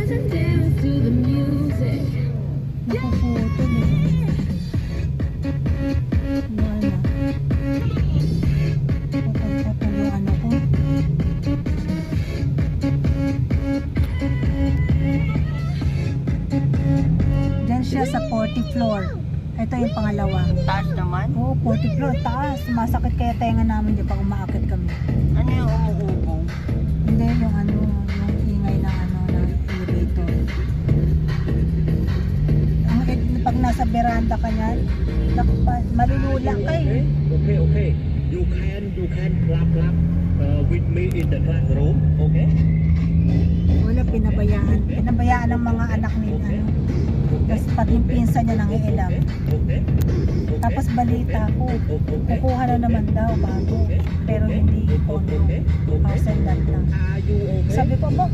Nakaphoto na. Wala. Patag-patag yung ano ko. Diyan siya sa 40th floor. Ito yung pangalawa. Taas naman? Oo, 40th floor. Taas. Sumasakit kaya tenga namin dyan pag umaakit kami. Ano yung umuubong? Hindi, yung ano, yung ingay ng ano, ng elevator. Pag nasa veranda ka niyan, malulula ka eh. Okay. You can clap with me in the classroom. Okay? Wala, pinabayaan. Pinabayaan ng mga anak ni ano. Tapos pati yung pinsa niya nang iilam. Okay. Tapos balita ko, kukuha na naman daw bago. Pero hindi kondo. House and lot lang. Are you okay? Sabi ko, ba,